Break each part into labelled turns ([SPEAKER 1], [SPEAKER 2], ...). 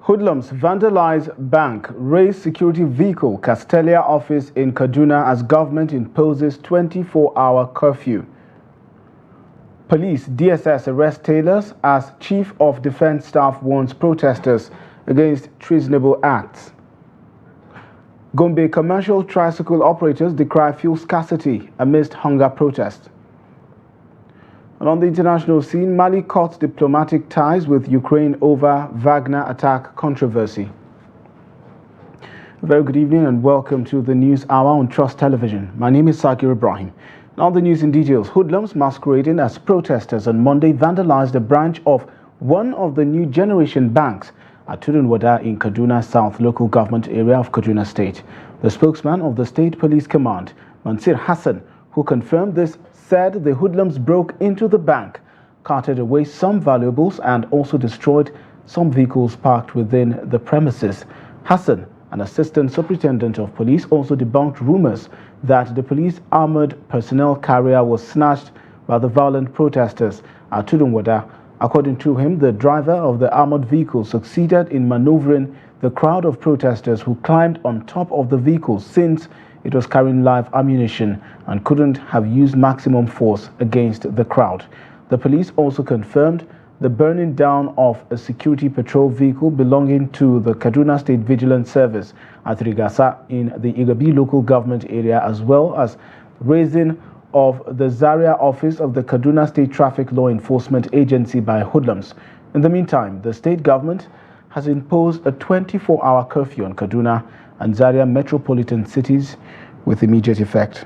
[SPEAKER 1] Hoodlums vandalize bank, Raze security vehicle, KASTLEA office in Kaduna as government imposes 24-hour curfew. Police DSS arrest tailors as Chief of Defense Staff warns protesters against treasonable acts. Gombe commercial tricycle operators decry fuel scarcity amidst hunger protest. And on the international scene, Mali cuts diplomatic ties with Ukraine over Wagner attack controversy. A very good evening and welcome to the News Hour on Trust Television. My name is Sakir Ibrahim. Now the news in details. Hoodlums masquerading as protesters on Monday vandalized a branch of one of the new generation banks at Tudunwada in Kaduna South local government area of Kaduna State. The spokesman of the State Police Command, Mansir Hassan, who confirmed this, said the hoodlums broke into the bank, carted away some valuables and also destroyed some vehicles parked within the premises. Hassan, an assistant superintendent of police, also debunked rumors that the police armored personnel carrier was snatched by the violent protesters at Tudunwada. According to him, the driver of the armored vehicle succeeded in maneuvering the crowd of protesters who climbed on top of the vehicle since it was carrying live ammunition and couldn't have used maximum force against the crowd. The police also confirmed the burning down of a security patrol vehicle belonging to the Kaduna State Vigilance Service at Rigasa in the Igabi local government area, as well as razing of the Zaria office of the Kaduna State Traffic Law Enforcement Agency by hoodlums. In the meantime, the state government has imposed a 24-hour curfew on Kaduna and Zaria metropolitan cities with immediate effect.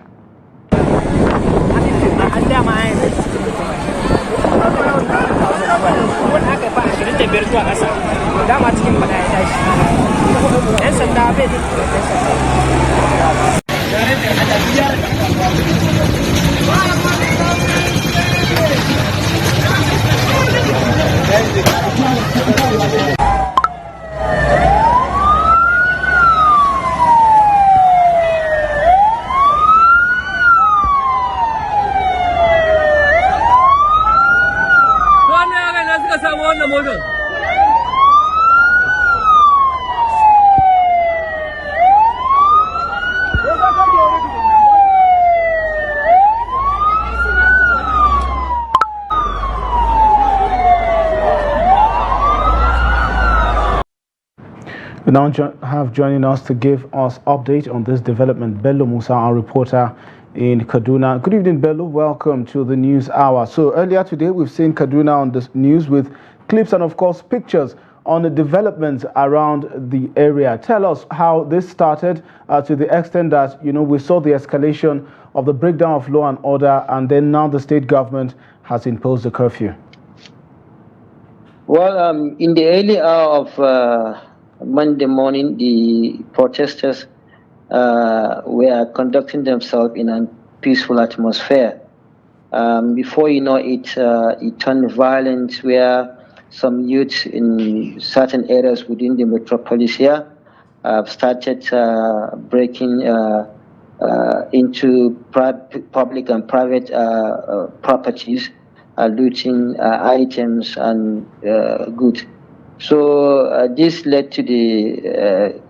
[SPEAKER 1] We now have joining us to give us update on this development, Bello Musa, our reporter in Kaduna. Good evening, Bello. Welcome to the News Hour. So earlier today, we've seen Kaduna on the news with clips and, of course, pictures on the developments around the area. Tell us how this started to the extent that, we saw the escalation of the breakdown of law and order, and then now the state government has imposed a curfew. Well,
[SPEAKER 2] in the early hour of Monday morning, the protesters were conducting themselves in a peaceful atmosphere. Before you know it, it turned violent, where some youths in certain areas within the metropolis here started breaking into public and private properties, looting items and goods. So this led to the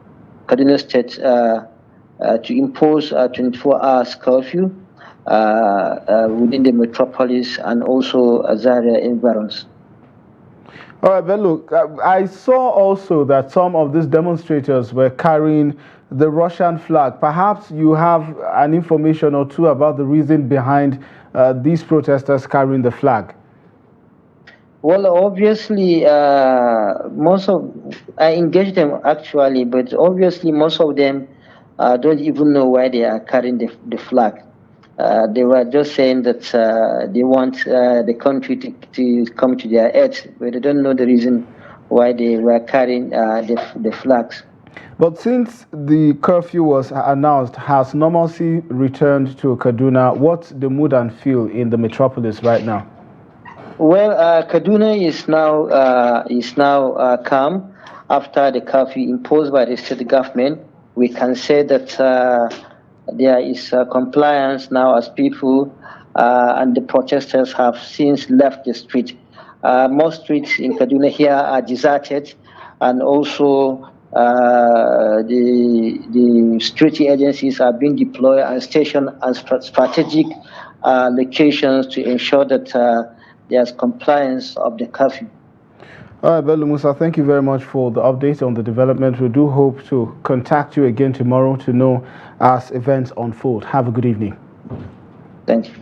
[SPEAKER 2] Kaduna State to impose a 24-hour curfew within the metropolis and also Zaria environs.
[SPEAKER 1] All right, but look, I saw also that some of these demonstrators were carrying the Russian flag. Perhaps you have an information or two about the reason behind these protesters carrying the flag.
[SPEAKER 2] Well, obviously, I engaged them actually, but obviously most of them don't even know why they are carrying the flag. They were just saying that they want the country to come to their aid, but they don't know the reason why they were carrying the flags.
[SPEAKER 1] But since the curfew was announced, has normalcy returned to Kaduna? What's the mood and feel in the metropolis right now?
[SPEAKER 2] Well, Kaduna is now calm after the curfew imposed by the state government. We can say that there is compliance now, as people and the protesters have since left the street. Most streets in Kaduna here are deserted. and also the security agencies are being deployed and stationed at strategic locations to ensure that there's compliance of the curfew.
[SPEAKER 1] All right, Bello Musa, thank you very much for the update on the development. We do hope to contact you again tomorrow to know as events unfold. Have a good evening.
[SPEAKER 2] Thank you.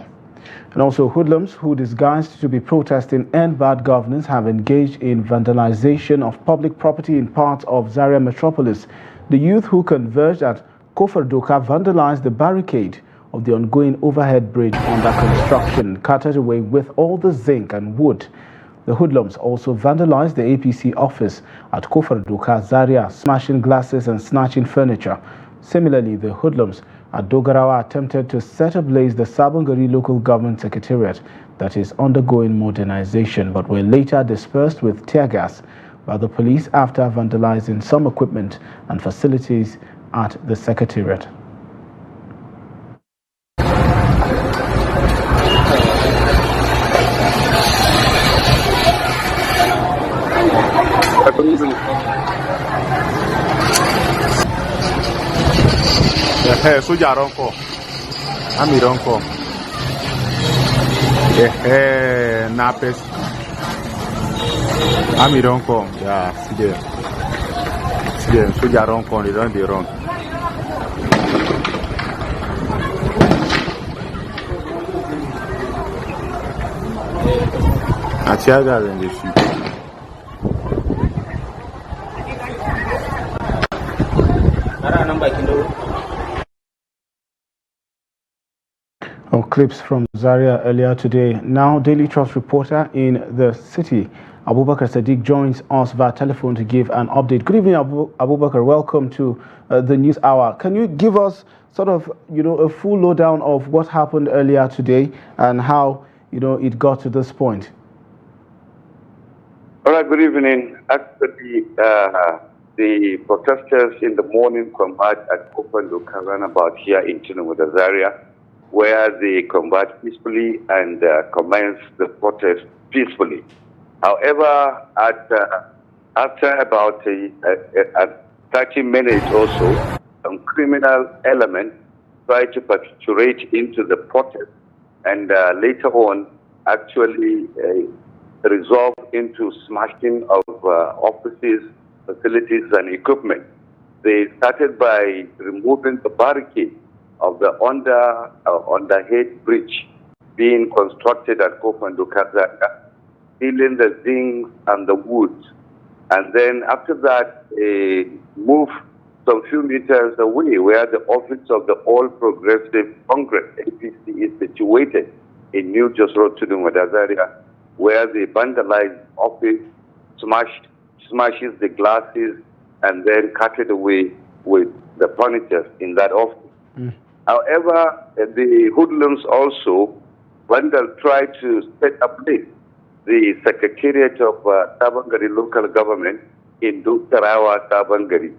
[SPEAKER 1] And also, hoodlums who disguised to be protesting end bad governance have engaged in vandalization of public property in parts of Zaria metropolis. The youth who converged at Kofardoka vandalized the barricade of the ongoing overhead bridge under construction, carted away with all the zinc and wood. The hoodlums also vandalized the APC office at Kofardoka, Zaria, smashing glasses and snatching furniture. Similarly, the hoodlums at Dogarawa attempted to set ablaze the Sabongari local government secretariat that is undergoing modernization, but were later dispersed with tear gas by the police after vandalizing some equipment and facilities at the secretariat.
[SPEAKER 3] Soja ronko, ami ronko. Napes, ami ronko. Yeah, see there. Soja ronko, they don't be wrong. Atiaga in the ship.
[SPEAKER 1] Clips from Zaria earlier today. Now, Daily Trust reporter in the city, Abubakar Sadiq, joins us via telephone to give an update. Good evening, Abubakar. Welcome to the News Hour. Can you give us sort of, a full lowdown of what happened earlier today and how, it got to this point?
[SPEAKER 4] All right, good evening. Actually, the protesters in the morning converged at Kofardoka roundabout here in Tinubu, Zaria, where they converged peacefully and commenced the protest peacefully. However, after about 30 minutes or so, some criminal elements tried to perpetrate into the protest and later on actually resolved into smashing of offices, facilities, and equipment. They started by removing the barricade of the underhead bridge being constructed at Kofardoka, stealing the zinc and the wood. And then after that, move some few meters away where the office of the All Progressive Congress, APC, is situated in New Jos Road to Zaria, where they vandalized office, smashes the glasses, and then cut it away with the furniture in that office. However, the hoodlums also, when they tried to set ablaze the secretariat of Sabongari local government in Dugarawa, Sabongari.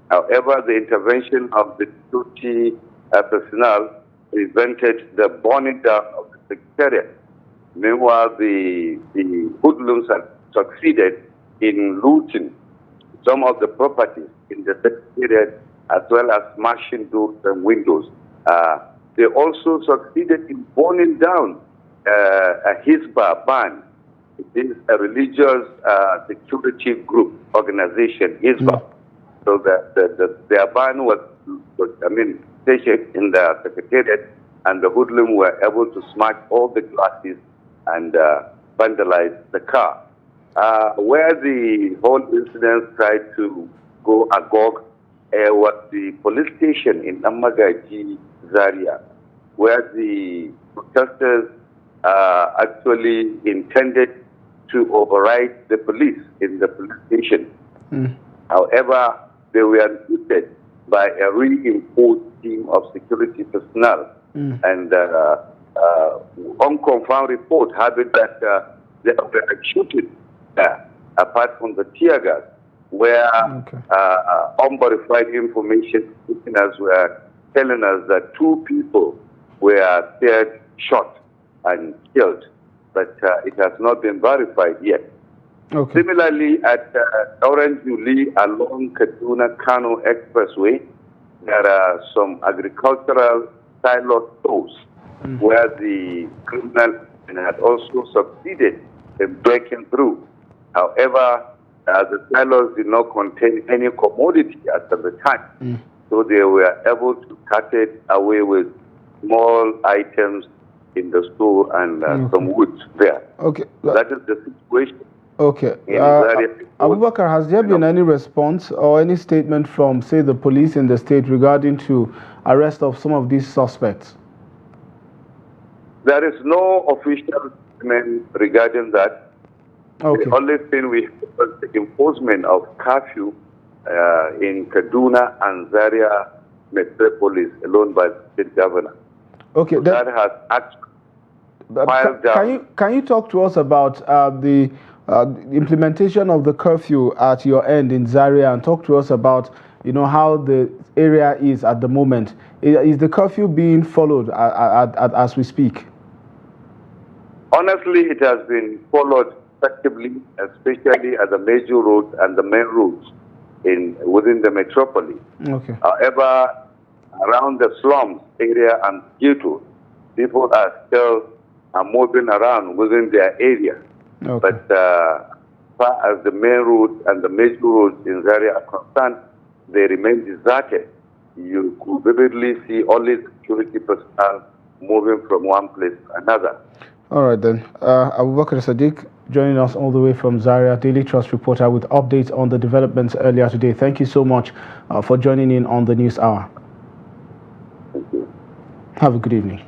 [SPEAKER 4] However, the intervention of the security personnel prevented the burning down of the secretariat. Meanwhile, the hoodlums had succeeded in looting some of the properties in the secretariat as well as smashing doors and windows. They also succeeded in burning down a Hizbah band. It is a religious security group organization, Hizbah. So their band was stationed in the secretariat, and the hoodlum were able to smash all the glasses and vandalize the car. Where the whole incident tried to go agog was the police station in Amagaji, Zaria, where the protesters actually intended to override the police in the police station. However, they were defeated by a reinforced team of security personnel. And unconfirmed report had it that they were shooting apart from the tear gas, where unverified information were telling us that 2 people were shot and killed, but it has not been verified yet.
[SPEAKER 1] Okay.
[SPEAKER 4] Similarly, at Orange Jubilee along Kaduna Kano Expressway, there are some agricultural silo stores where the criminal had also succeeded in breaking through. However, the silos did not contain any commodity at the time, so they were able to cut it away with small items in the store and some wood there.
[SPEAKER 1] Okay.
[SPEAKER 4] That is the situation.
[SPEAKER 1] Okay.
[SPEAKER 4] In Zaria.
[SPEAKER 1] Abubakar, has there been any response or any statement from, say, the police in the state regarding to arrest of some of these suspects?
[SPEAKER 4] There is no official statement regarding that.
[SPEAKER 1] Okay.
[SPEAKER 4] The only thing we have was the enforcement of curfew in Kaduna and Zaria metropolis alone by the state governor.
[SPEAKER 1] Okay.
[SPEAKER 4] So that has actually
[SPEAKER 1] can you talk to us about the implementation of the curfew at your end in Zaria, and talk to us about how the area is at the moment? Is the curfew being followed as we speak?
[SPEAKER 4] Honestly, it has been followed effectively, especially at the major roads and the main roads within the metropolis.
[SPEAKER 1] Okay.
[SPEAKER 4] However, around the slums area and ghettos, people are still moving around within their area.
[SPEAKER 1] Okay.
[SPEAKER 4] But as far as the main roads and the major roads in Zaria are concerned, they remain deserted. You could vividly see only security personnel moving from one place to another.
[SPEAKER 1] All right then. Abubakar Sadiq joining us all the way from Zaria, Daily Trust reporter with updates on the developments earlier today. Thank you so much for joining in on the News Hour.
[SPEAKER 4] Thank you.
[SPEAKER 1] Have a good evening.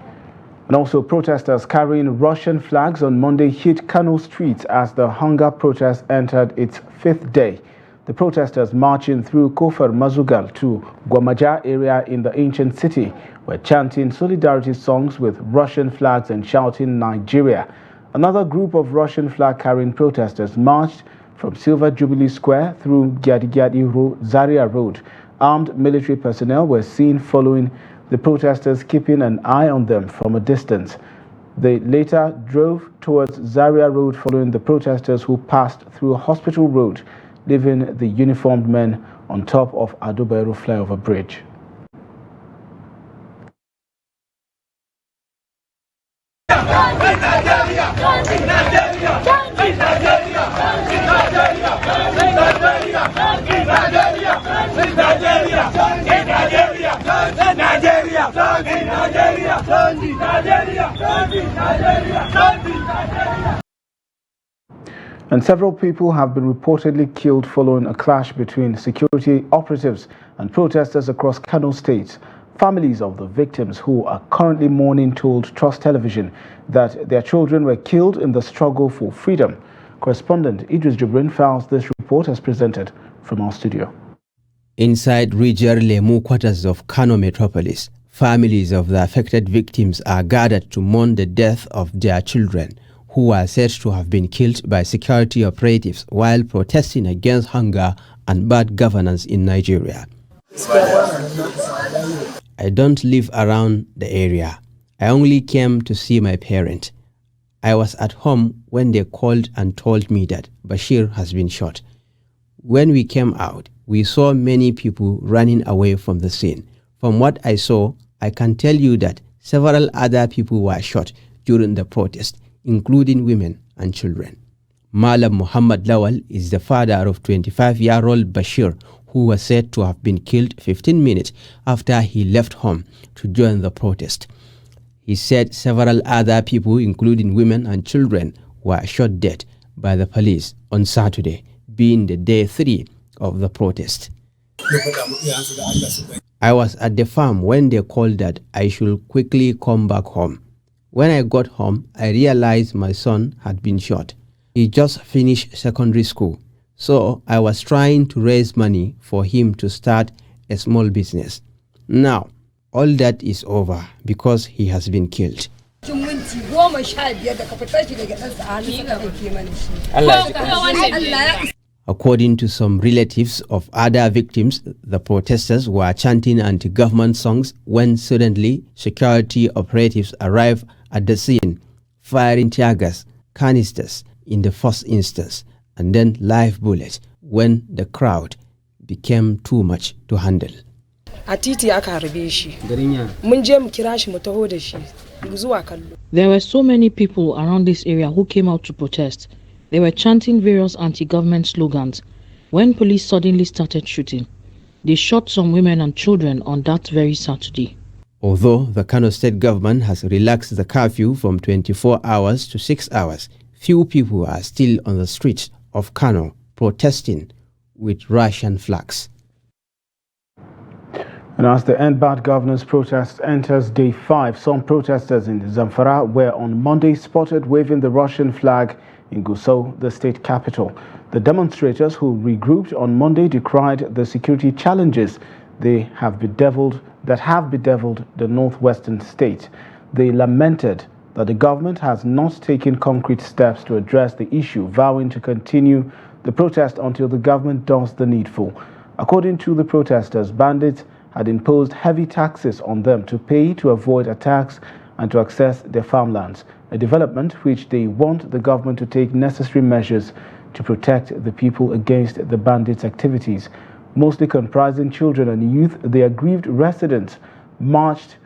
[SPEAKER 1] And also, protesters carrying Russian flags on Monday hit Kano streets as the hunger protest entered its 5th day. The protesters marching through Kofar Mazugal to Gwamaja area in the ancient city were chanting solidarity songs with Russian flags and shouting Nigeria. Another group of Russian flag-carrying protesters marched from Silver Jubilee Square through Gyadi Zaria Road. Armed military personnel were seen following the protesters, keeping an eye on them from a distance. They later drove towards Zaria Road following the protesters, who passed through Hospital Road, leaving the uniformed men on top of Adobero flyover bridge. And several people have been reportedly killed following a clash between security operatives and protesters across Kano State. Families of the victims who are currently mourning told Trust Television that their children were killed in the struggle for freedom. Correspondent Idris Jibrin files this report as presented from our studio.
[SPEAKER 5] Inside Riger Lemu quarters of Kano metropolis, families of the affected victims are gathered to mourn the death of their children, who are said to have been killed by security operatives while protesting against hunger and bad governance in Nigeria. I don't live around the area. I only came to see my parent. I was at home when they called and told me that Bashir has been shot. When we came out, we saw many people running away from the scene. From what I saw, I can tell you that several other people were shot during the protest, including women and children. Malam Muhammad Lawal is the father of 25-year-old Bashir, who was said to have been killed 15 minutes after he left home to join the protest. He said several other people, including women and children, were shot dead by the police on Saturday, being the day 3 of the protest. I was at the farm when they called that I should quickly come back home. When I got home, I realized my son had been shot. He just finished secondary school, so I was trying to raise money for him to start a small business. Now, all that is over because he has been killed. According to some relatives of other victims, the protesters were chanting anti-government songs when suddenly security operatives arrived at the scene, firing tear gas canisters in the first instance, and then live bullets when the crowd became too much to handle.
[SPEAKER 6] There
[SPEAKER 7] were so many people around this area who came out to protest. They were chanting various anti-government slogans when police suddenly started shooting. They shot some women and children on that very Saturday.
[SPEAKER 5] Although the Kano state government has relaxed the curfew from 24 hours to 6 hours, few people are still on the streets of Kano protesting with Russian flags.
[SPEAKER 1] And as the End Bad Governance protest enters day 5, some protesters in Zamfara were on Monday spotted waving the Russian flag in Gusau, the state capital. The demonstrators who regrouped on Monday decried the security challenges that have bedeviled the northwestern state. They lamented that the government has not taken concrete steps to address the issue, vowing to continue the protest until the government does the needful. According to the protesters, bandits had imposed heavy taxes on them to pay to avoid attacks and to access their farmlands, a development which they want the government to take necessary measures to protect the people against the bandits' activities. Mostly comprising children and youth, the aggrieved residents marched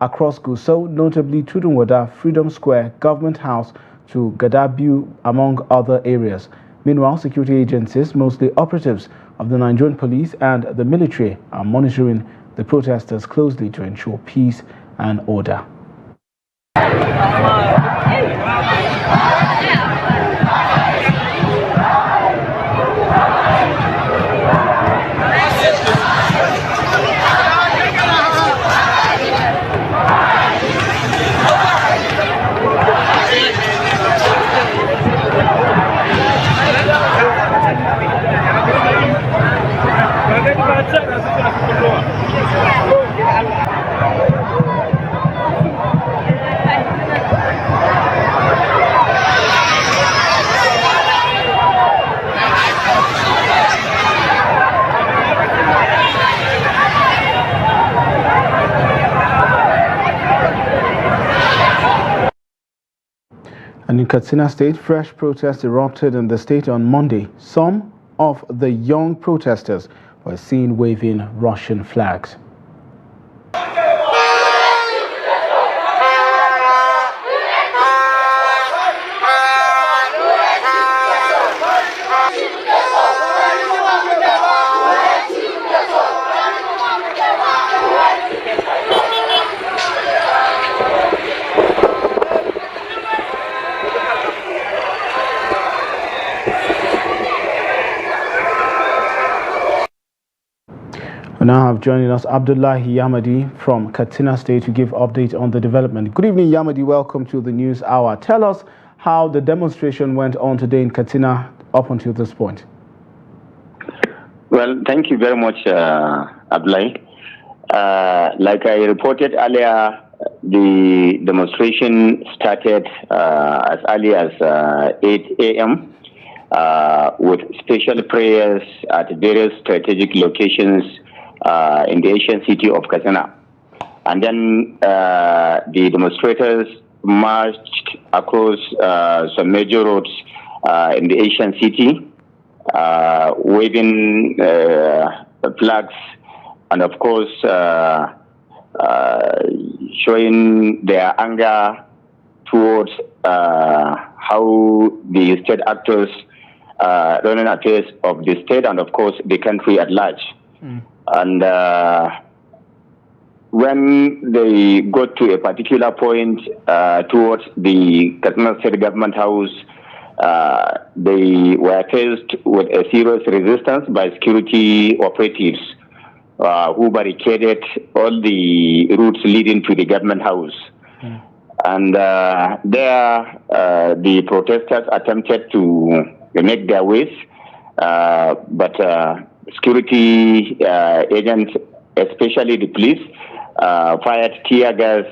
[SPEAKER 1] across Gusau, notably Tudunwada, Freedom Square, Government House to Gadabu, among other areas. Meanwhile, security agencies, mostly operatives of the Nigerian police and the military, are monitoring the protesters closely to ensure peace and order. And in Katsina State, fresh protests erupted in the state on Monday. Some of the young protesters were seen waving Russian flags. We now have joining us Abdullahi Yamadi from Katsina State to give update on the development. Good evening, Yamadi. Welcome to the News Hour. Tell us how the demonstration went on today in Katsina up until this point.
[SPEAKER 8] Well, thank you very much, Abdullahi. Like I reported earlier, the demonstration started as early as 8 a.m. With special prayers at various strategic locations in the ancient city of Katsina. And then the demonstrators marched across some major roads in the ancient city, waving flags and, of course, showing their anger towards how the state actors running affairs of the state and, of course, the country at large. And when they got to a particular point towards the Katsina State Government House, they were faced with a serious resistance by security operatives who barricaded all the routes leading to the Government House. And there, the protesters attempted to make their ways, but security agents, especially the police, fired tear gas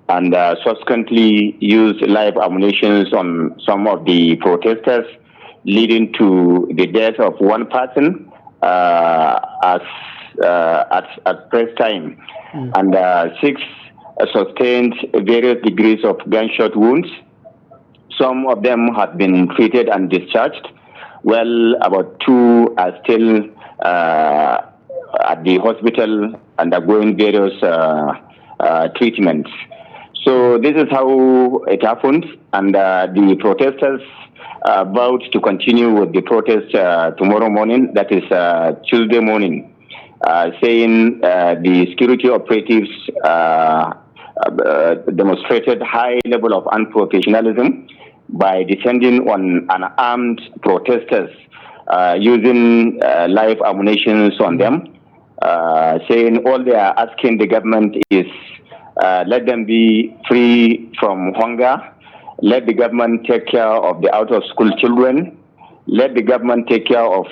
[SPEAKER 8] and subsequently used live ammunition on some of the protesters, leading to the death of one person at press time, and 6 sustained various degrees of gunshot wounds. Some of them have been treated and discharged, Well, about 2 are still at the hospital undergoing various treatments. So this is how it happened, and the protesters vowed to continue with the protest tomorrow morning, that is Tuesday morning, saying the security operatives demonstrated high level of unprofessionalism by descending on unarmed protesters using live ammunition on them, saying all they are asking the government is let them be free from hunger, let the government take care of the out-of-school children, let the government take care of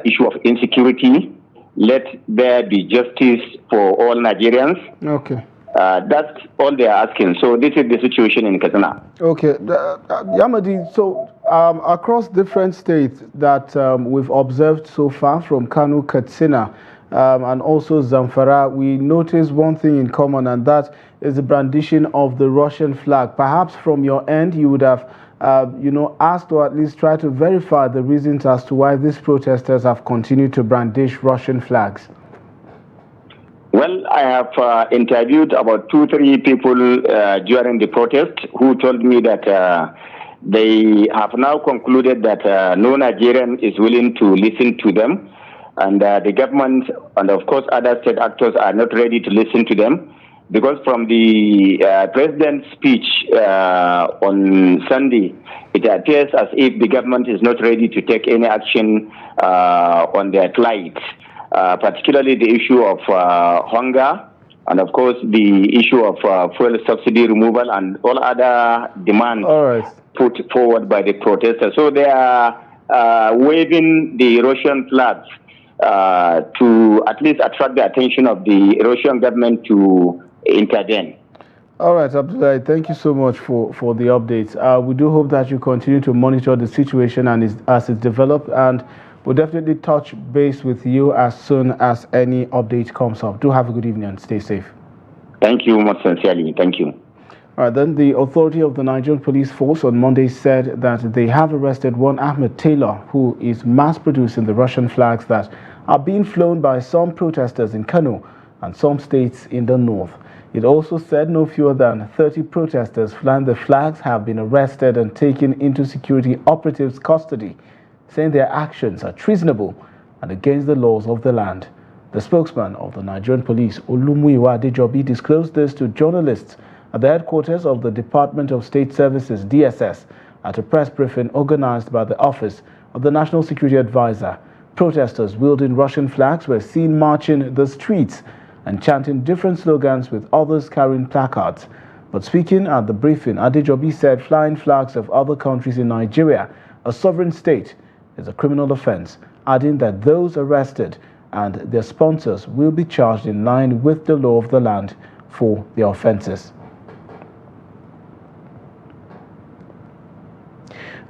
[SPEAKER 8] issue of insecurity, let there be justice for all Nigerians.
[SPEAKER 1] Okay.
[SPEAKER 8] That's all they are asking. So this is the situation in Katsina.
[SPEAKER 1] Okay. Yamadi, so across different states that we've observed so far, from Kano, Katsina, and also Zamfara, we notice one thing in common, and that is the brandishing of the Russian flag. Perhaps from your end, you would have, asked or at least tried to verify the reasons as to why these protesters have continued to brandish Russian flags.
[SPEAKER 8] Well, I have interviewed about 2-3 people during the protest who told me that they have now concluded that no Nigerian is willing to listen to them, and the government and of course other state actors are not ready to listen to them, because from the president's speech on Sunday, it appears as if the government is not ready to take any action on their plight. Particularly the issue of hunger, and of course the issue of fuel subsidy removal and all other demands put forward by the protesters. So they are waving the Russian flags to at least attract the attention of the Russian government to intervene.
[SPEAKER 1] All right, Abdullah, thank you so much for the updates. We do hope that you continue to monitor the situation and as it develops, and we'll definitely touch base with you as soon as any update comes up. Do have a good evening and stay safe.
[SPEAKER 8] Thank you most sincerely. Thank you.
[SPEAKER 1] All right, then the authority of the Nigerian police force on Monday said that they have arrested one Ahmed Taylor, who is mass-producing the Russian flags that are being flown by some protesters in Kano and some states in the north. It also said no fewer than 30 protesters flying the flags have been arrested and taken into security operatives' custody, saying their actions are treasonable and against the laws of the land. The spokesman of the Nigerian police, Olumuyiwa Adejobi, disclosed this to journalists at the headquarters of the Department of State Services, DSS, at a press briefing organized by the Office of the National Security Advisor. Protesters wielding Russian flags were seen marching the streets and chanting different slogans, with others carrying placards. But speaking at the briefing, Adejobi said flying flags of other countries in Nigeria, a sovereign state, is a criminal offense, adding that those arrested and their sponsors will be charged in line with the law of the land for their offenses.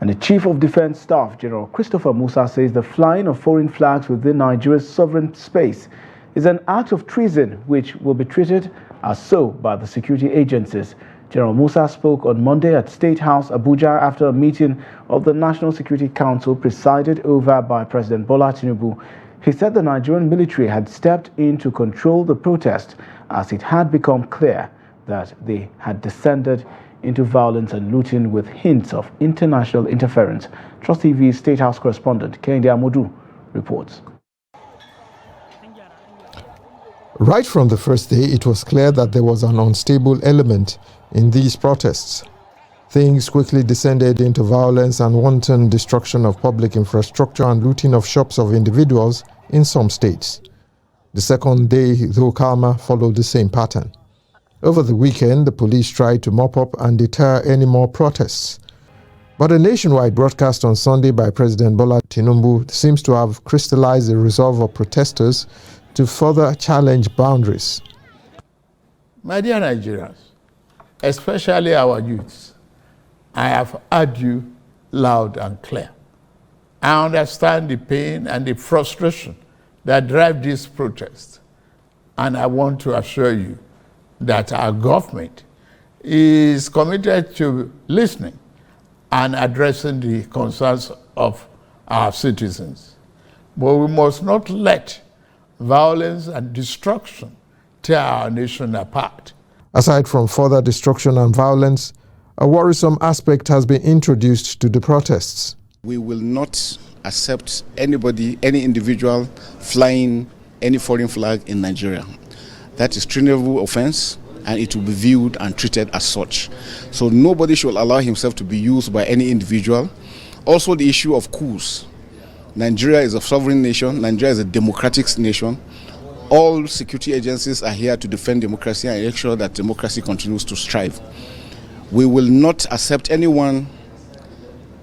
[SPEAKER 1] And the Chief of Defense Staff, General Christopher Musa, says the flying of foreign flags within Nigeria's sovereign space is an act of treason which will be treated as so by the security agencies. General Musa spoke on Monday at State House, Abuja, after a meeting of the National Security Council presided over by President Bola Tinubu. He said the Nigerian military had stepped in to control the protest as it had become clear that they had descended into violence and looting with hints of international interference. Trust TV's State House correspondent, Kehinde Amodu, reports.
[SPEAKER 6] Right from the first day, it was clear that there was an unstable element in these protests. Things quickly descended into violence and wanton destruction of public infrastructure and looting of shops of individuals in some states. The second day, though calmer, followed the same pattern. Over the weekend, the police tried to mop up and deter any more protests. But a nationwide broadcast on Sunday by President Bola Tinubu seems to have crystallized the resolve of protesters to further challenge boundaries.
[SPEAKER 9] My dear Nigerians, especially our youths, I have heard you loud and clear. I understand the pain and the frustration that drive these protests, and I want to assure you that our government is committed to listening and addressing the concerns of our citizens. But we must not let violence and destruction tear our nation apart.
[SPEAKER 6] Aside from further destruction and violence, a worrisome aspect has been introduced to the protests.
[SPEAKER 10] We will not accept anybody, any individual flying any foreign flag in Nigeria. That is treasonable offense, and it will be viewed and treated as such. So nobody should allow himself to be used by any individual. Also the issue of coups. Nigeria is a sovereign nation. Nigeria is a democratic nation. All security agencies are here to defend democracy and make sure that democracy continues to strive. We will not accept anyone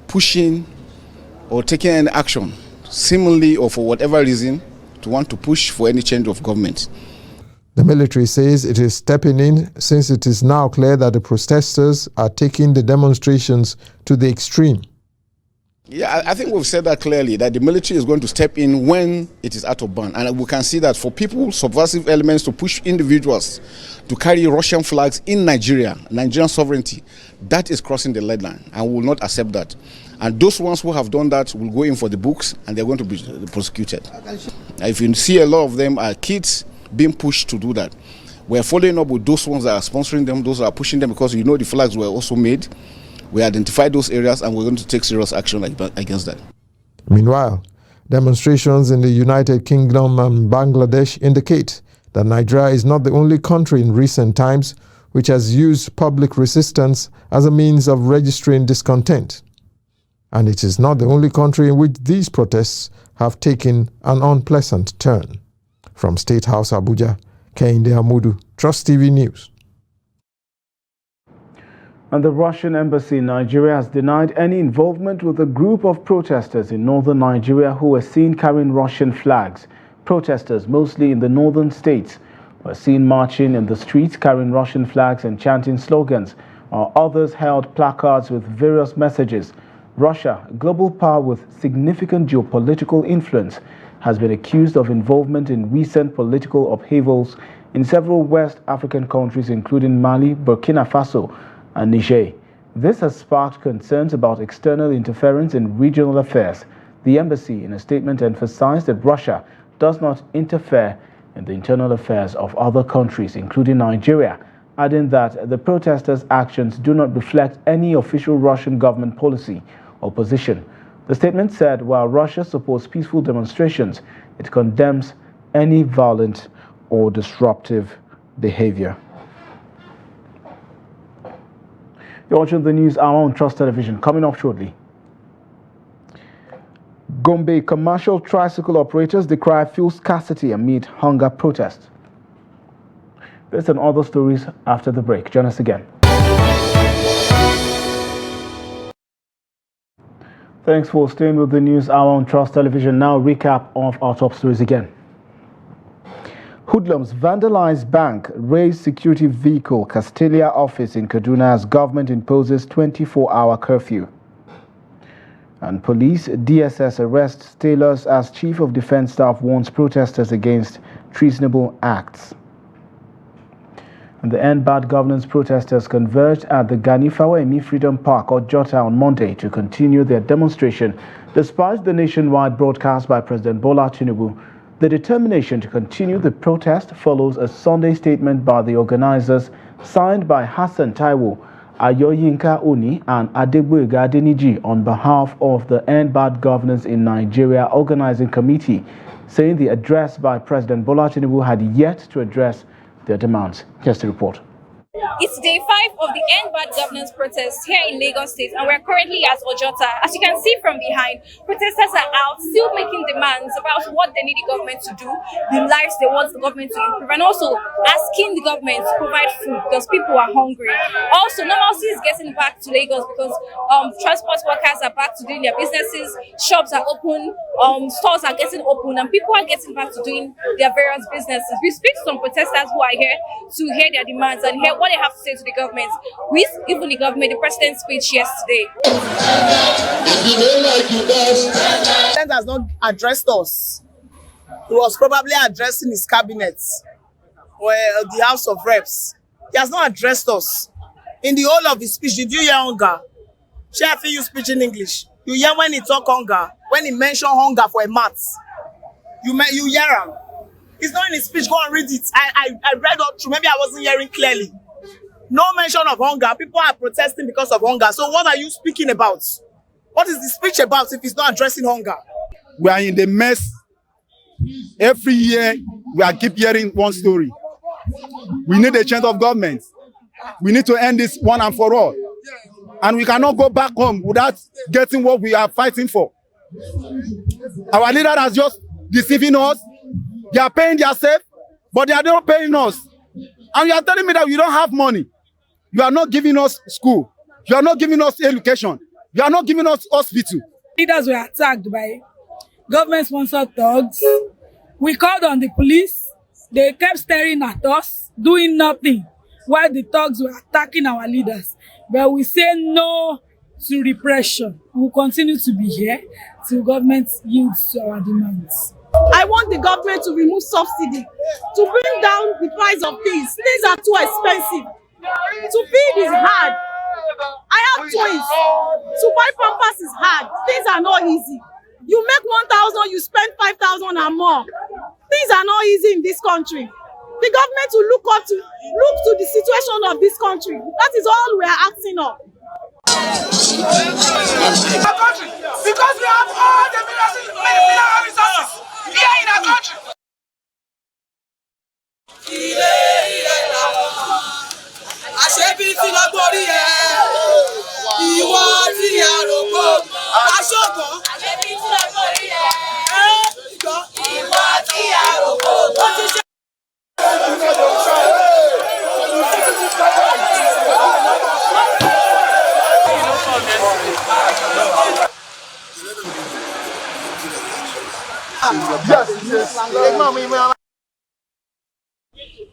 [SPEAKER 10] pushing or taking any action, seemingly or for whatever reason, to want to push for any change of government.
[SPEAKER 6] The military says it is stepping in since it is now clear that the protesters are taking the demonstrations to the extreme.
[SPEAKER 10] Yeah, I think we've said that clearly, that the military is going to step in when it is out of bounds. And we can see that for people, subversive elements to push individuals to carry Russian flags in Nigeria, Nigerian sovereignty, that is crossing the red line, and we will not accept that. And those ones who have done that will go in for the books, and they're going to be prosecuted. If you see a lot of them are kids being pushed to do that. We're following up with those ones that are sponsoring them, those that are pushing them, because you know the flags were also made. We identified those areas, and we're going to take serious action against that.
[SPEAKER 6] Meanwhile, demonstrations in the United Kingdom and Bangladesh indicate that Nigeria is not the only country in recent times which has used public resistance as a means of registering discontent. And it is not the only country in which these protests have taken an unpleasant turn. From State House Abuja, Kehinde Amudu, Trust TV News.
[SPEAKER 1] And the Russian embassy in Nigeria has denied any involvement with a group of protesters in northern Nigeria who were seen carrying Russian flags. Protesters, mostly in the northern states, were seen marching in the streets carrying Russian flags and chanting slogans, while others held placards with various messages. Russia, a global power with significant geopolitical influence, has been accused of involvement in recent political upheavals in several West African countries, including Mali, Burkina Faso, and Niger. This has sparked concerns about external interference in regional affairs. The embassy, in a statement, emphasized that Russia does not interfere in the internal affairs of other countries, including Nigeria, adding that the protesters' actions do not reflect any official Russian government policy or position. The statement said while Russia supports peaceful demonstrations, it condemns any violent or disruptive behavior. You're watching the news hour on Trust Television. Coming up shortly. Gombe commercial tricycle operators decry fuel scarcity amid hunger protests. This and other stories after the break. Join us again. Thanks for staying with the news hour on Trust Television. Now recap of our top stories again. Hoodlums vandalize bank, Raze security vehicle, KASTLEA office in Kaduna as government imposes 24-hour curfew. And police, DSS arrests tailors as chief of defense staff warns protesters against treasonable acts. And the End Bad Governance protesters converged at the Ganifawa Freedom Park or Jota on Monday to continue their demonstration despite the nationwide broadcast by President Bola Tinubu. The determination to continue the protest follows a Sunday statement by the organizers signed by Hassan Taiwo, Ayoyinka Oni and Adegboyega Adeniji on behalf of the End Bad Governance in Nigeria Organizing Committee, saying the address by President Bola Tinubu had yet to address their demands. Here's the report.
[SPEAKER 11] It's day 5 of the End Bad Governance protest here in Lagos State, and we're currently at Ojota. As you can see from behind, protesters are out still making demands about what they need the government to do, the lives they want the government to improve, and also asking the government to provide food because people are hungry. Also, normalcy is getting back to Lagos because transport workers are back to doing their businesses, shops are open, stores are getting open, and people are getting back to doing their various businesses. We speak to some protesters who are here to hear their demands and hear what they have to say to the government. With even the government, the president's speech yesterday.
[SPEAKER 12] The president has not addressed us. He was probably addressing his cabinet or the House of Reps. He has not addressed us. In the whole of his speech, did you hear hunger? Shall I feel you speak in English? You hear when he talk hunger? when he mentioned hunger for a month. You hear him. It's not in his speech. Go and read it. I read all through. Maybe I wasn't hearing clearly. No mention of hunger. People are protesting because of hunger. So what are you speaking about? What is the speech about if it's not addressing hunger?
[SPEAKER 3] We are in the mess. Every year, we are keep hearing one story. We need a change of government. We need to end this one and for all. And we cannot go back home without getting what we are fighting for. Our leader has just deceiving us. They are paying themselves, but they are not paying us. And you are telling me that we don't have money. You are not giving us school. You are not giving us education. You are not giving us hospital.
[SPEAKER 13] Leaders were attacked by government-sponsored thugs. We called on the police. They kept staring at us, doing nothing, while the thugs were attacking our leaders. But we say no to repression. We will continue to be here till government yields to our demands.
[SPEAKER 14] I want the government to remove subsidy, to bring down the price of things. Things are too expensive. To feed is hard. I have twins. To buy pampers is hard. Things are not easy. You make 1,000, you spend 5,000 and more. Things are not easy in this country. The government will look to the situation of this country. That is all we are asking of.
[SPEAKER 15] Because we have all the mineral resources here in our country. Àṣebí tí lọ borí ẹ̀, ìwọ tí a rò pọ̀, aṣọ́gbọ̀n. Àṣebí tí lọ borí ẹ̀, ìwọ tí a rò pọ̀, ó ti ṣe.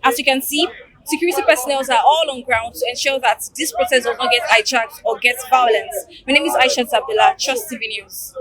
[SPEAKER 11] As you can see, security personnel are all on ground to ensure that this protest does not get hijacked or get violence. My name is Aisha Abdullah, Trust TV News.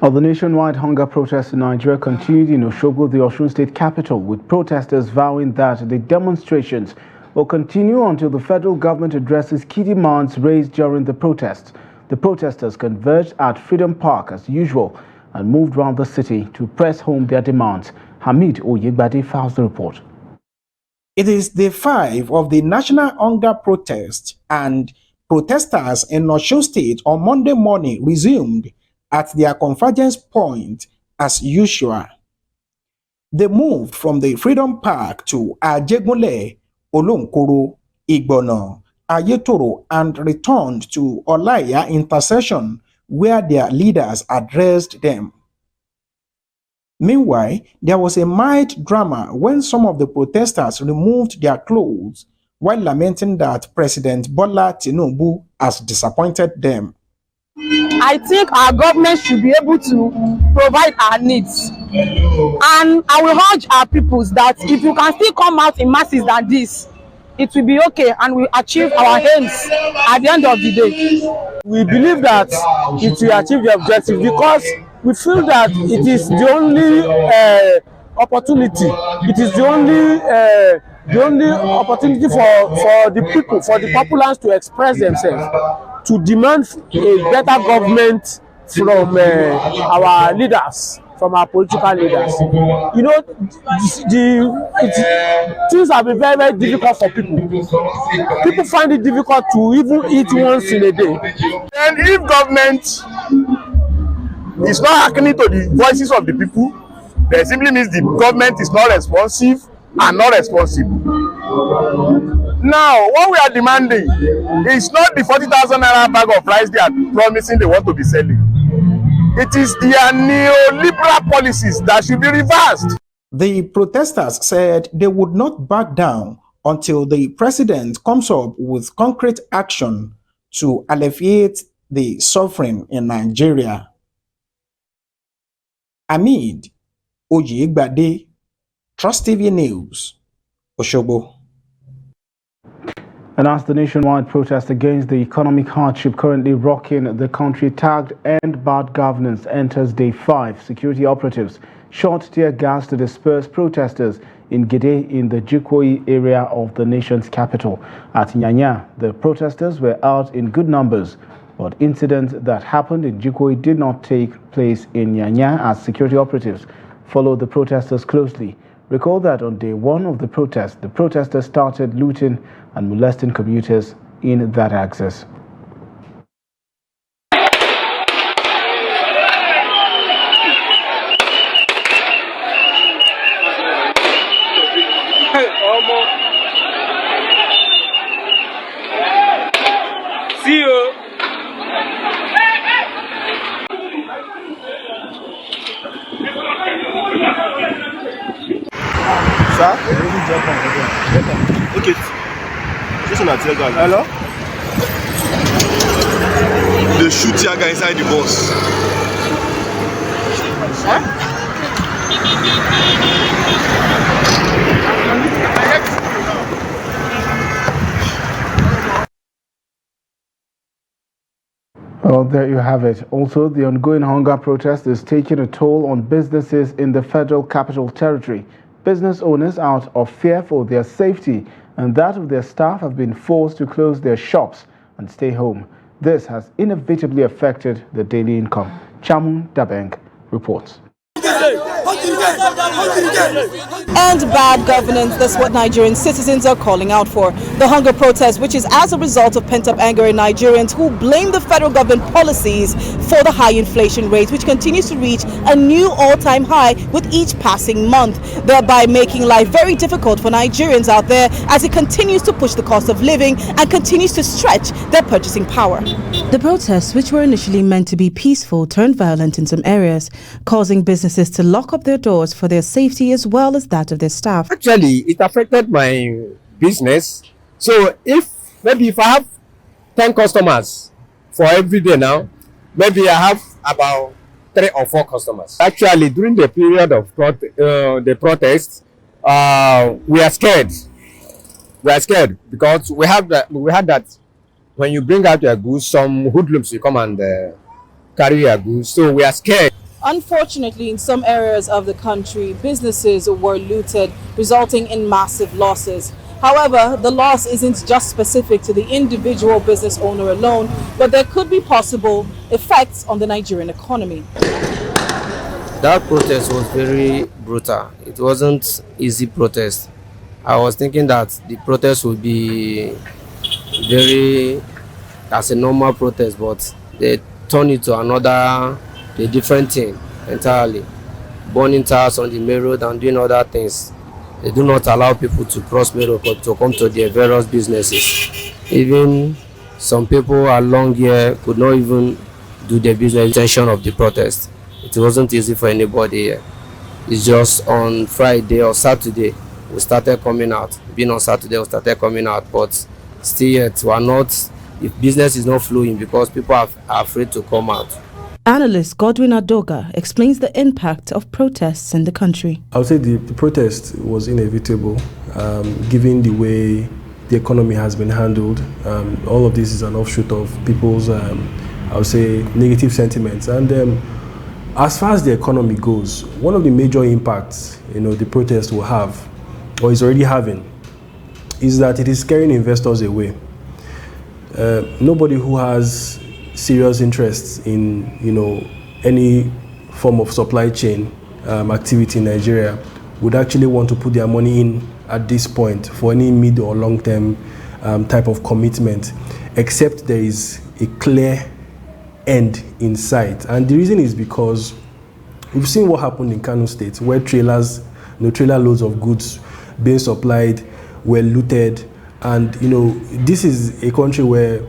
[SPEAKER 1] The nationwide hunger protest in Nigeria continued in Osogbo, the Osun state capital, with protesters vowing that the demonstrations will continue until the federal government addresses key demands raised during the protests. The protesters converged at Freedom Park as usual and moved around the city to press home their demands. Hamid Oyegbade files the report.
[SPEAKER 16] It is day 5 of the national hunger protest, and protesters in Osun State on Monday morning resumed at their convergence point as usual. They moved from the Freedom Park to Ajegunle, Olonkoro, Igbono, Ayetoro, and returned to Olaya Intersection, where their leaders addressed them. Meanwhile, there was a mild drama when some of the protesters removed their clothes while lamenting that President Bola Tinubu has disappointed them.
[SPEAKER 17] I think our government should be able to provide our needs. And I will urge our peoples that if you can still come out in masses than this, it will be okay and we achieve our aims at the end of the day.
[SPEAKER 18] We believe that it will achieve the objective because we feel that it is the only opportunity. It is the only opportunity for the people, for the populace to express themselves, to demand a better government from our leaders, from our political leaders. You know, things have been very, very difficult for people. People find it difficult to even eat once in a day.
[SPEAKER 3] And if government is not hearkening to the voices of the people, that simply means the government is not responsive and not responsible. Now, what we are demanding is not the 40,000 naira bag of rice they are promising they want to be selling. It is their neoliberal policies that should be reversed.
[SPEAKER 16] The protesters said they would not back down until the president comes up with concrete action to alleviate the suffering in Nigeria. Hamid Oyegbade, Trust TV News, Osogbo.
[SPEAKER 1] And as the nationwide protest against the economic hardship currently rocking the country tagged End Bad Governance enters day 5, security operatives shot tear gas to disperse protesters in Gede in the Jikoi area of the nation's capital. At Nyanya, the protesters were out in good numbers, but incidents that happened in Jikoi did not take place in Nyanya as security operatives followed the protesters closely. Recall that on day one of the protest, the protesters started looting and molesting commuters in that axis.
[SPEAKER 19] See you.
[SPEAKER 20] Sir? Okay. Just on a tear gas. Hello? They shoot tear gas inside the bus. Huh?
[SPEAKER 1] Well, there you have it. Also, the ongoing hunger protest is taking a toll on businesses in the Federal Capital Territory. Business owners, out of fear for their safety and that of their staff, have been forced to close their shops and stay home. This has inevitably affected the daily income. Chamun Dabeng reports.
[SPEAKER 21] And bad governance, that's what Nigerian citizens are calling out for. The hunger protest, which is as a result of pent-up anger in Nigerians who blame the federal government policies for the high inflation rate, which continues to reach a new all-time high with each passing month, thereby making life very difficult for Nigerians out there as it continues to push the cost of living and continues to stretch their purchasing power. The protests, which were initially meant to be peaceful, turned violent in some areas, causing businesses to lock up their doors for their safety as well as that of their staff.
[SPEAKER 18] Actually, it affected my business. So if I have 10 customers for every day now, maybe I have about 3 or 4 customers. Actually, during the period of the protest, we are scared. We are scared because we had that when you bring out your goods, some hoodlums will come and carry your goods. So we are scared.
[SPEAKER 21] Unfortunately, in some areas of the country, businesses were looted, resulting in massive losses. However, the loss isn't just specific to the individual business owner alone, but there could be possible effects on the Nigerian economy.
[SPEAKER 22] That protest was very brutal. It wasn't easy protest. I was thinking that the protest would be very as a normal protest, but they turned it to a different thing entirely. Burning tires on the main road and doing other things. They do not allow people to cross main road to come to their various businesses. Even some people along here could not even do their business intention of the protest. It wasn't easy for anybody here. It's just on Friday or Saturday we started coming out. Being on Saturday we started coming out, but still yet we are not, if business is not flowing because people are afraid to come out.
[SPEAKER 21] Analyst Godwin Adoga explains the impact of protests in the country.
[SPEAKER 23] I would say the protest was inevitable, given the way the economy has been handled. All of this is an offshoot of people's, I would say, negative sentiments. And as far as the economy goes, one of the major impacts, the protest will have, or is already having, is that it is scaring investors away. Nobody who has serious interests in any form of supply chain activity in Nigeria would actually want to put their money in at this point for any mid or long-term type of commitment, except there is a clear end in sight. And the reason is because we've seen what happened in Kano State, where trailer loads of goods being supplied were looted, and this is a country where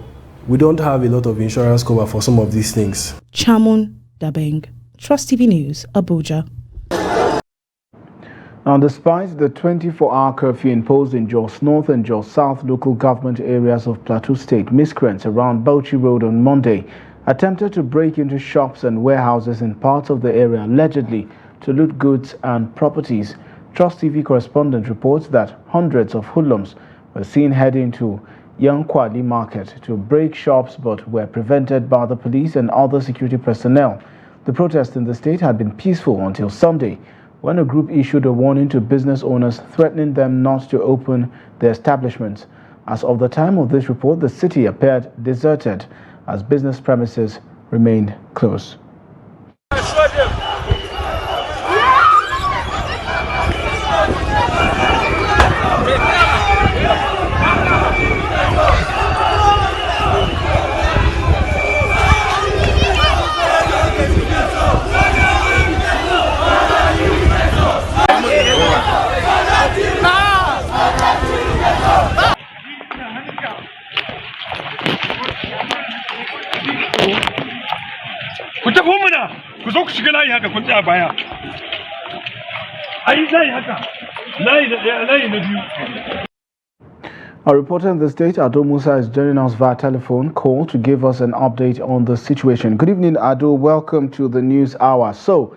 [SPEAKER 23] we don't have a lot of insurance cover for some of these things.
[SPEAKER 21] Chamun Dabeng, Trust TV News, Abuja.
[SPEAKER 1] Now, despite the 24-hour curfew imposed in Jos North and Jos South local government areas of Plateau State, miscreants around Bauchi Road on Monday attempted to break into shops and warehouses in parts of the area allegedly to loot goods and properties. Trust TV correspondent reports that hundreds of hoodlums were seen heading to Young Kwali Market to break shops but were prevented by the police and other security personnel. The protest in the state had been peaceful until Sunday, when a group issued a warning to business owners threatening them not to open their establishments. As of the time of this report, the city appeared deserted as business premises remained closed.
[SPEAKER 2] Ku tafi muna ku zo ku shiga layi haka kun tsaya baya ai layi haka layi na ɗaya layi na biyu.
[SPEAKER 1] Our reporter in the state, Ado Musa, is joining us via telephone call to give us an update on the situation. Good evening, Ado. Welcome to the news hour. So,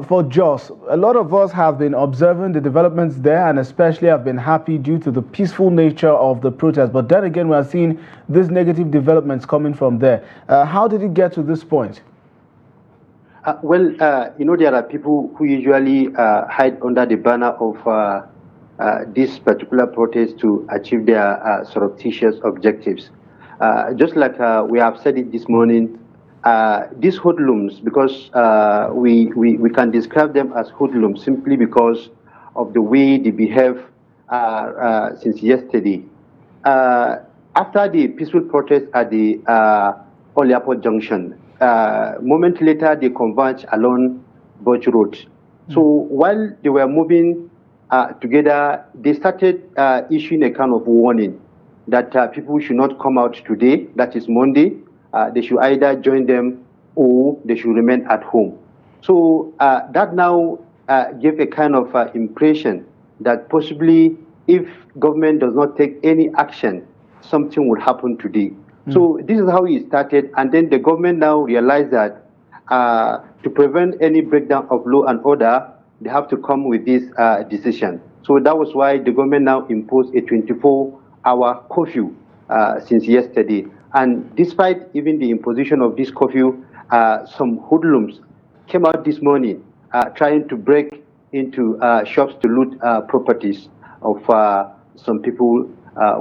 [SPEAKER 1] for Jos, a lot of us have been observing the developments there and especially have been happy due to the peaceful nature of the protest. But then again, we are seeing these negative developments coming from there. How did it get to this point?
[SPEAKER 4] There are people who usually hide under the banner of this particular protest to achieve their surreptitious objectives. Just like we have said it this morning, these hoodlums, because we can describe them as hoodlums simply because of the way they behave since yesterday. After the peaceful protest at the Oliapo Junction, moment later they converged along Bauchi Road. So while they were moving together, they started issuing a kind of warning that people should not come out today, that is Monday. They should either join them or they should remain at home. So that now gave a kind of impression that possibly if government does not take any action, something will happen today. So this is how it started, and then the government now realized that to prevent any breakdown of law and order, they have to come with this decision. So that was why the government now imposed a 24-hour curfew since yesterday. And despite even the imposition of this curfew, some hoodlums came out this morning trying to break into shops to loot properties of some people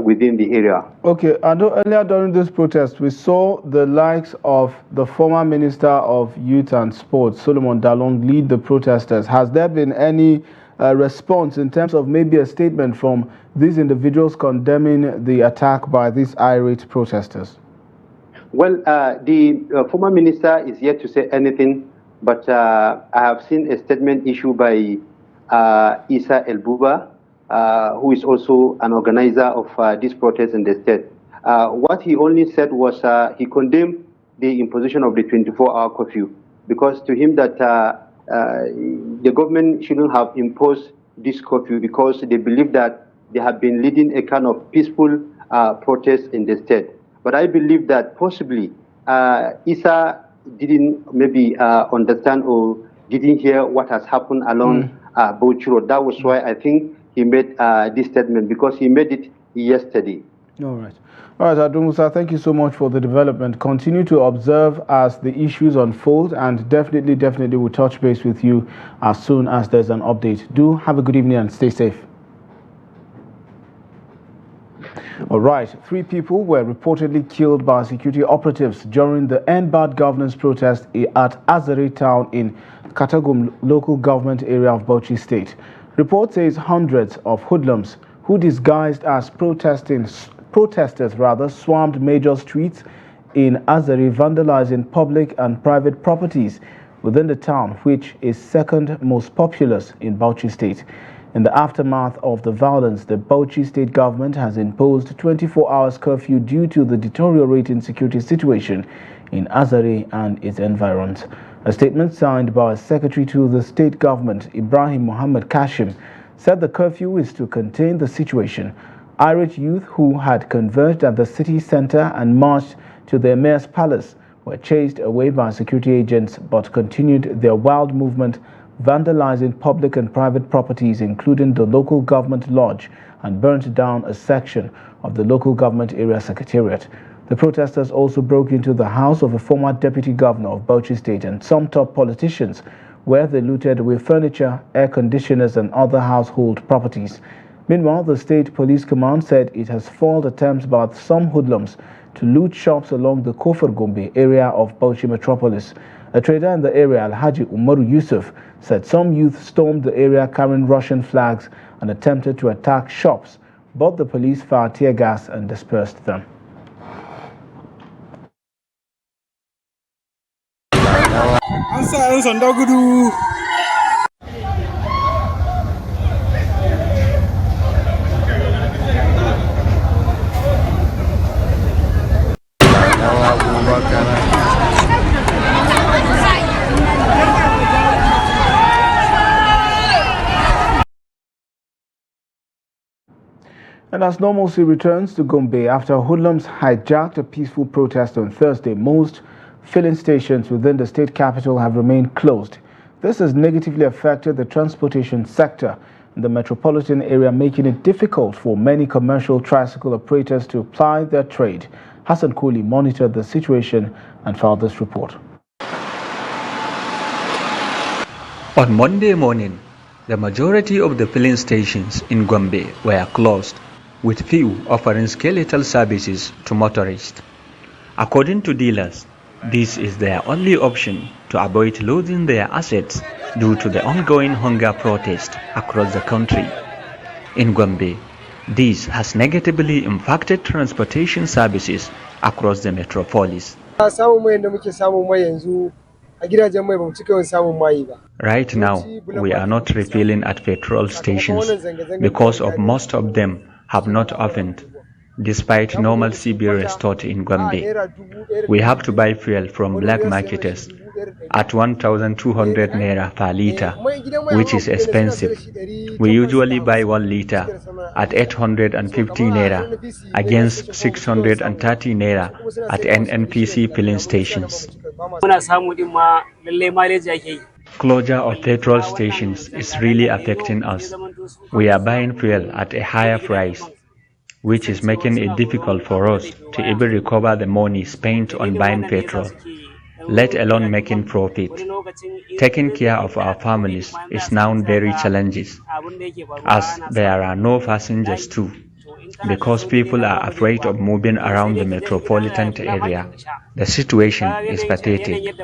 [SPEAKER 4] within the area.
[SPEAKER 1] Okay, I know earlier during this protest, we saw the likes of the former Minister of Youth and Sports, Solomon Dalong, lead the protesters. Has there been any response in terms of maybe a statement from these individuals condemning the attack by these irate protesters?
[SPEAKER 4] Well, the former minister is yet to say anything, but I have seen a statement issued by Isa El-Buba, who is also an organizer of this protest in the state. What he only said was he condemned the imposition of the 24-hour curfew, because to him that the government shouldn't have imposed this curfew because they believe that they have been leading a kind of peaceful protest in the state. But I believe that possibly Isa didn't maybe understand or didn't hear what has happened along Bauchi Road. That was why I think he made this statement, because he made it yesterday.
[SPEAKER 1] All right. All right, Ado Musa, thank you so much for the development. Continue to observe as the issues unfold, and definitely we'll touch base with you as soon as there's an update. Do have a good evening and stay safe. All right, 3 people were reportedly killed by security operatives during the End Bad Governance protest at Zaria town in Katagum local government area of Bauchi State. Report says hundreds of hoodlums who disguised as protesters swarmed major streets in Zaria, vandalizing public and private properties within the town, which is second most populous in Bauchi State. In the aftermath of the violence, the Bauchi State government has imposed 24 hours curfew due to the deteriorating security situation in Zaria and its environs. A statement signed by Secretary to the state government, Ibrahim Muhammad Kashim, said the curfew is to contain the situation. Irate youth who had converged at the city center and marched to the Emir's palace were chased away by security agents but continued their wild movement, vandalizing public and private properties, including the local government lodge, and burnt down a section of the local government area secretariat. The protesters also broke into the house of a former deputy governor of Bauchi State and some top politicians, where they looted away furniture, air conditioners, and other household properties. Meanwhile, the state police command said it has foiled attempts by some hoodlums to loot shops along the Kofar Gombe area of Bauchi metropolis. A trader in the area, Alhaji Umaru Yusuf, said some youth stormed the area carrying Russian flags and attempted to attack shops, but the police fired tear gas and dispersed them. And as normalcy returns to Gombe after hoodlums hijacked a peaceful protest on Thursday, most filling stations within the state capital have remained closed. This has negatively affected the transportation sector in the metropolitan area, making it difficult for many commercial tricycle operators to ply their trade. Hassan Koli monitored the situation and filed this report.
[SPEAKER 5] On Monday morning, the majority of the filling stations in Gombe were closed, with few offering skeletal services to motorists. According to dealers, this is their only option to avoid losing their assets due to the ongoing hunger protest across the country. In Gombe, this has negatively impacted transportation services across the metropolis. Right now, we are not refilling at petrol stations because of most of them have not opened, despite normalcy being restored in Gombe. We have to buy fuel from black marketers at 1,200 naira per litre, which is expensive. We usually buy 1 litre at 850 naira against 630 naira at NNPC filling stations. Closure of petrol stations is really affecting us. We are buying fuel at a higher price, which is making it difficult for us to even recover the money spent on buying petrol, let alone making profit. Taking care of our families is now very challenging, as there are no passengers too, because people are afraid of moving around the metropolitan area. The situation is pathetic.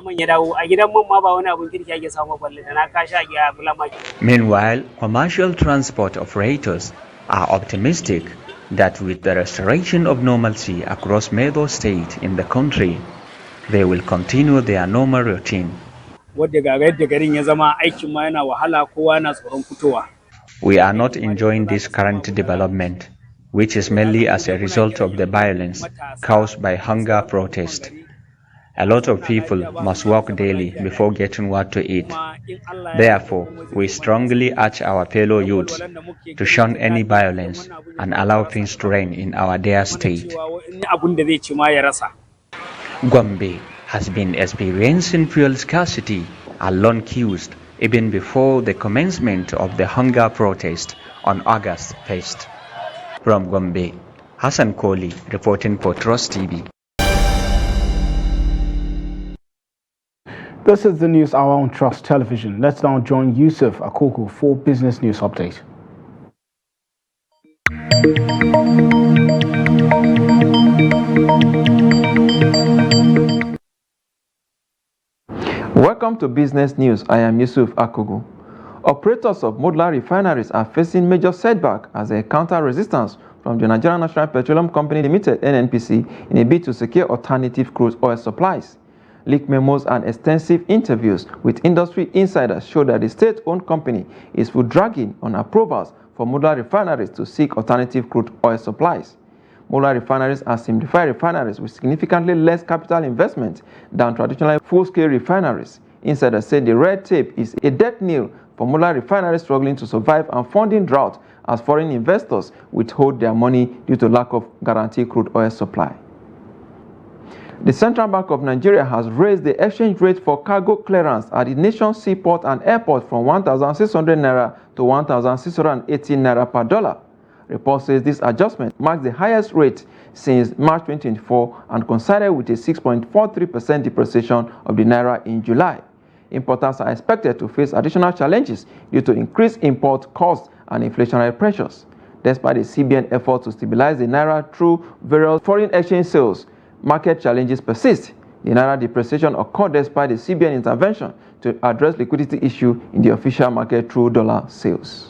[SPEAKER 5] Meanwhile, commercial transport operators are optimistic that with the restoration of normalcy across major states in the country, they will continue their normal routine. We are not enjoying this current development, which is mainly as a result of the violence caused by hunger protest. A lot of people must work daily before getting what to eat. Therefore, we strongly urge our fellow youths to shun any violence and allow peace to reign in our dear state. Gombe has been experiencing fuel scarcity and long queues even before the commencement of the hunger protest on August 1st. From Gombe, Hassan Koli reporting for Trust TV.
[SPEAKER 1] This is the news hour on Trust Television. Let's now join Yusuf Akoko for business news update.
[SPEAKER 7] Welcome to Business News. I am Yusuf Akoko. Operators of modular refineries are facing major setback as they counter resistance from the Nigerian National Petroleum Company Limited (NNPC) in a bid to secure alternative crude oil supplies. Leaked memos and extensive interviews with industry insiders show that the state-owned company is dragging on approvals for modular refineries to seek alternative crude oil supplies. Modular refineries are simplified refineries with significantly less capital investment than traditional full-scale refineries. Insiders say the red tape is a death knell for modular refineries struggling to survive and funding drought as foreign investors withhold their money due to lack of guaranteed crude oil supply. The Central Bank of Nigeria has raised the exchange rate for cargo clearance at the nation's seaport and airport from 1,600 naira to 1,618 naira per dollar. Report says this adjustment marks the highest rate since March 2024 and coincided with a 6.43% depreciation of the naira in July. Importers are expected to face additional challenges due to increased import costs and inflationary pressures. Despite the CBN effort to stabilize the naira through various foreign exchange sales, market challenges persist. The naira depreciation occurred despite the CBN intervention to address liquidity issue in the official market through dollar sales.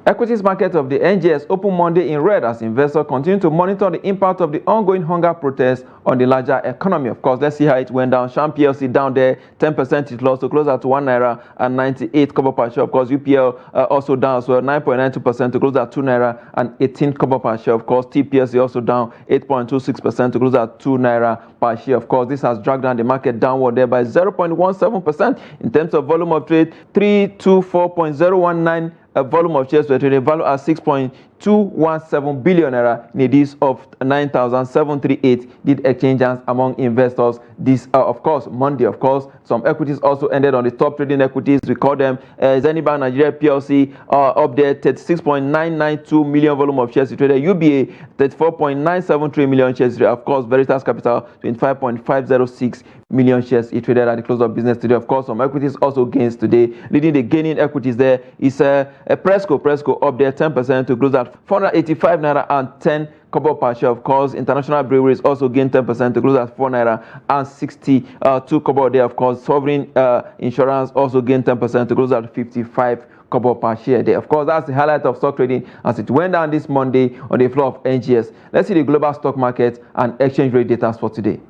[SPEAKER 7] Equities market of the NGS opened Monday in red as investors continue to monitor the impact of the ongoing hunger protests on the larger economy. Of course, let's see how it went down. Sham PLC down there, 10% it lost to close at 1 naira and 98 kobo per share. Of course, UPL also down as well, 9.92% to close at 2 naira and 18 kobo per share. Of course, TPLC also down 8.26% to close at 2 naira per share. Of course, this has dragged down the market downward there by 0.17%. In terms of volume of trade, 324.019 volume of shares were traded, value at 6.217 billion naira. Needs of 9,738 did exchanges among investors. This, of course, Monday. Of course, some equities also ended on the top trading equities. We call them Zenith Nigeria PLC up there, 36.992 million volume of shares traded. UBA 34.973 million shares traded. Of course, Veritas Capital 25.506 million shares traded at the close of business today. Of course, some equities also gains today. Leading the gaining equities there is Presco up there 10% to close at 485 naira and 10 kobo per share. Of course, International Breweries also gained 10% to close at 4 naira and 62 kobo there. Of course, Sovereign Insurance also gained 10% to close at 55 kobo per share there. Of course, that's the highlight of stock trading as it went down this Monday on the floor of NGS. Let's see the global stock market and exchange rate data for today.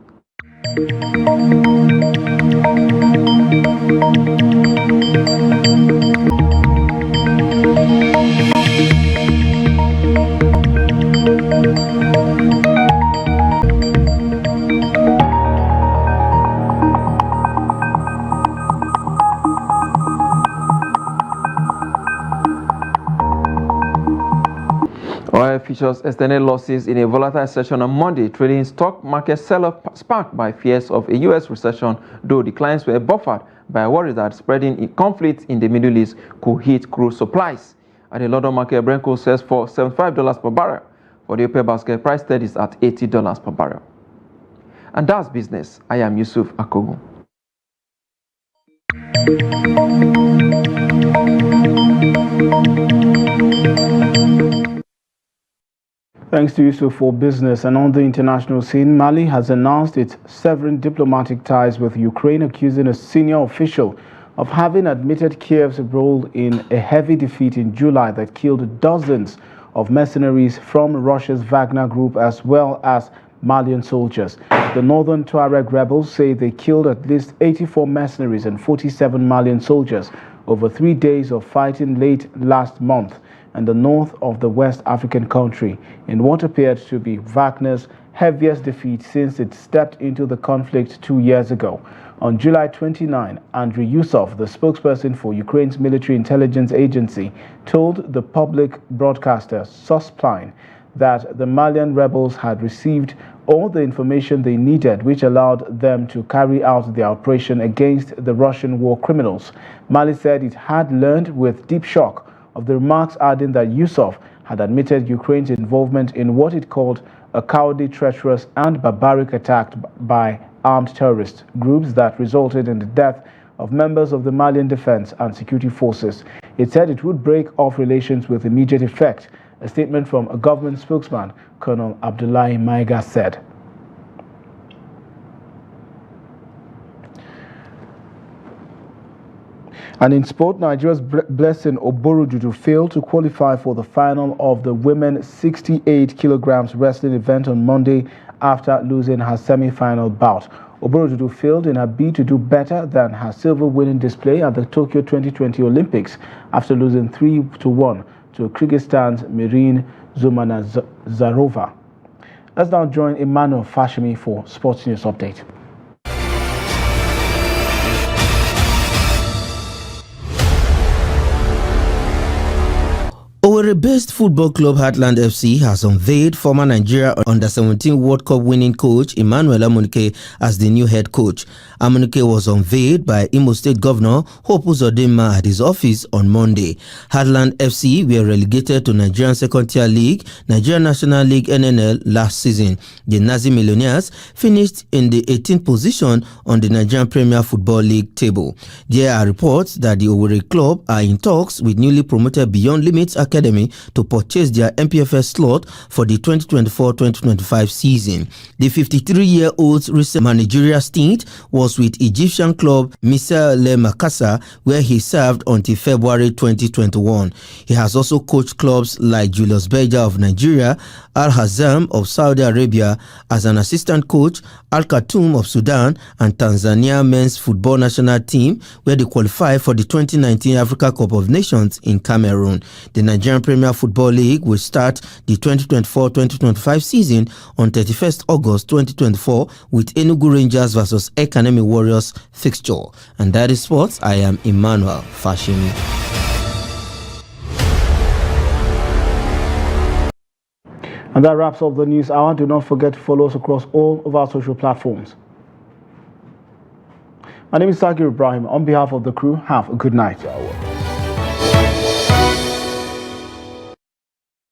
[SPEAKER 7] Oil futures extended losses in a volatile session on Monday, trading stock market sell-off sparked by fears of a U.S. recession, though declines were buffered by worries that spreading conflict in the Middle East could hit crude supplies. At the London market, Brent crude sells for $75 per barrel. For the open basket, price steadies at $80 per barrel. And that's business. I am Yusuf Akogu.
[SPEAKER 1] Thanks to Yusuf for business. And on the international scene, Mali has announced it's severing diplomatic ties with Ukraine, accusing a senior official of having admitted Kiev's role in a heavy defeat in July that killed dozens of mercenaries from Russia's Wagner group as well as Malian soldiers. The northern Tuareg rebels say they killed at least 84 mercenaries and 47 Malian soldiers over 3 days of fighting late last month in the north of the West African country in what appeared to be Wagner's heaviest defeat since it stepped into the conflict 2 years ago. On July 29, Andriy Yusov, the spokesperson for Ukraine's military intelligence agency, told the public broadcaster Sospline that the Malian rebels had received all the information they needed, which allowed them to carry out their operation against the Russian war criminals. Mali said it had learned with deep shock of the remarks, adding that Yusov had admitted Ukraine's involvement in what it called a cowardly, treacherous and barbaric attack by armed terrorist groups that resulted in the death of members of the Malian Defense and Security Forces. It said it would break off relations with immediate effect. A statement from a government spokesman, Colonel Abdullahi Maiga, said. And in sport, Nigeria's Blessing Oborujuju failed to qualify for the final of the women's 68 kilograms wrestling event on Monday after losing her semi-final bout. Oborujuju failed in her bid to do better than her silver winning display at the Tokyo 2020 Olympics after losing 3-1 to Kyrgyzstan's Mirin Zumanazarova. Let's now join Emmanuel Fashimi for Sports News Update.
[SPEAKER 8] Owerri-based football club Heartland FC has unveiled former Nigeria Under-17 World Cup winning coach Emmanuel Amunike as the new head coach. Amunike was unveiled by Imo State Governor Hope Uzodinma at his office on Monday. Heartland FC were relegated to Nigerian Second-Tier League, Nigeria National League NNL last season. The Nazi Millionaires finished in the 18th position on the Nigerian Premier Football League table. There are reports that the Owerri club are in talks with newly promoted Beyond Limits Academy Academy to purchase their MPFS slot for the 2024-2025 season. The 53-year-old's recent managerial stint was with Egyptian club Misal Le Makassa, where he served until February 2021. He has also coached clubs like Julius Berger of Nigeria, Al Hazam of Saudi Arabia as an assistant coach, Al Khartoum of Sudan, and Tanzania men's football national team, where they qualified for the 2019 Africa Cup of Nations in Cameroon. The Nigerian Premier Football League will start the 2024-2025 season on 31st August 2024 with Enugu Rangers versus Ekanemi Warriors fixture. And that is sports. I am Emmanuel Fashimi.
[SPEAKER 1] And that wraps up the news hour. Do not forget to follow us across all of our social platforms. My name is Sakir Ibrahim. On behalf of the crew, have a good night.